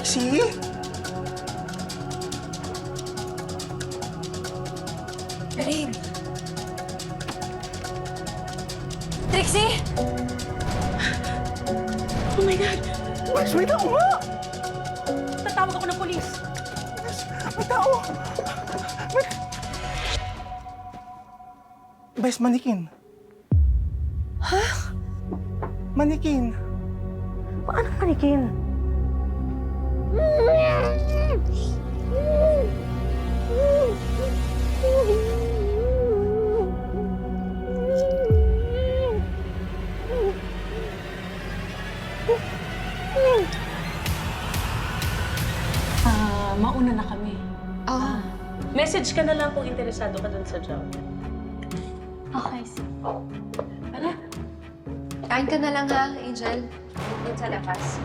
Trixie? Lorraine! Trixie! Oh my God! Bes, may tao nga! Tatawag ako ng polis. Bes, may tao! Bes, manikin. Ha? Manikin. Paano panikin? Mauna na kami. Oh. Message ka na lang kung interesado ka dun sa job. Okay, sige. Ano? Kain ka na lang ha, Angel. Doon sa labas.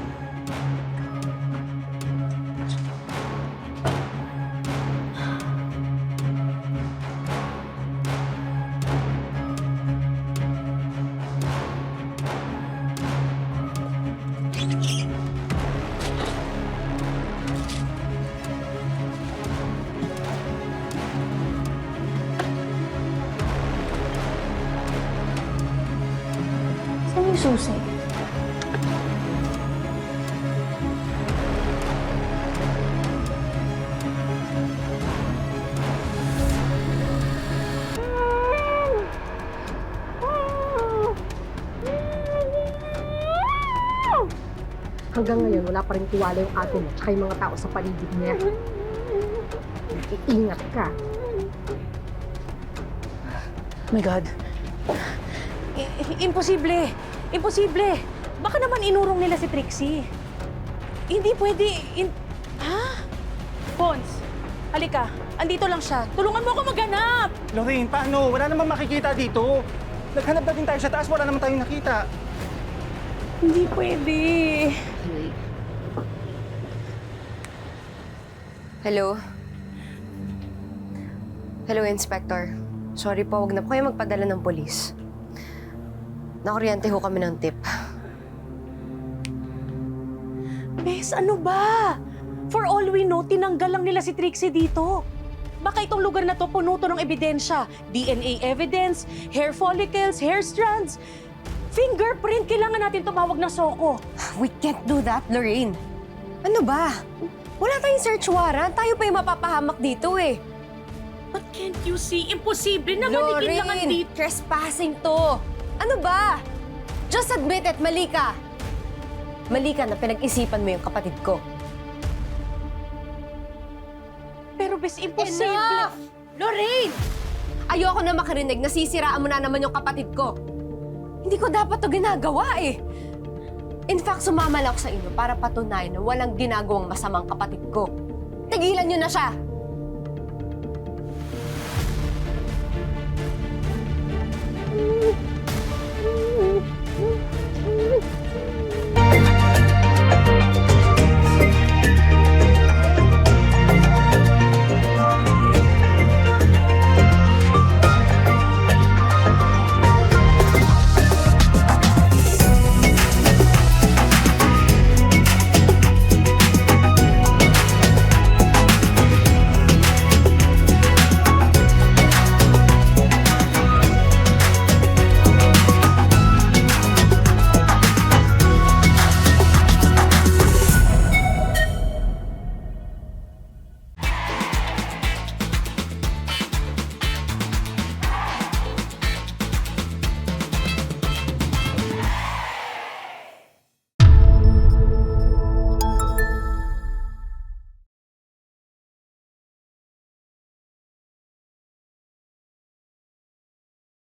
Saan yung susi? Hanggang ngayon, wala pa rin tiwala yung ate mo tsaka yung mga tao sa paligid niya. Iingat ka. Oh my God. Imposible! Imposible! Baka naman inurong nila si Trixie. Hindi pwede. Ha? Pons, halika. Andito lang siya. Tulungan mo ako maghanap! Lorraine, paano? Wala namang makikita dito. Naghanap na din tayo sa taas, wala naman tayong nakita. Hindi pwede. Hello? Hello, Inspector. Sorry po, huwag na po kayo magpadala ng polis. Nakuryente ho kami ng tip. Bes, ano ba? For all we know, tinanggal lang nila si Trixie dito. Baka itong lugar na to puno to ng ebidensya. DNA evidence, hair follicles, hair strands. Fingerprint, kailangan natin tumawag ng Soko. We can't do that, Lorraine. Ano ba? Wala tayong search warrant. Tayo pa yung mapapahamak dito eh. But can't you see? Imposible na manikin lang Lorraine, andito. trespassing to. Ano ba? Just admit it, mali ka. Mali ka na pinag-isipan mo yung kapatid ko. Pero bes, imposible. Enough! Lorraine! Ayoko na makarinig na sisiraan mo na naman yung kapatid ko. Hindi ko dapat to ginagawa eh. In fact, sumama lang ako sa inyo para patunayan na walang ginagawang masamang kapatid ko. Tigilan niyo na siya!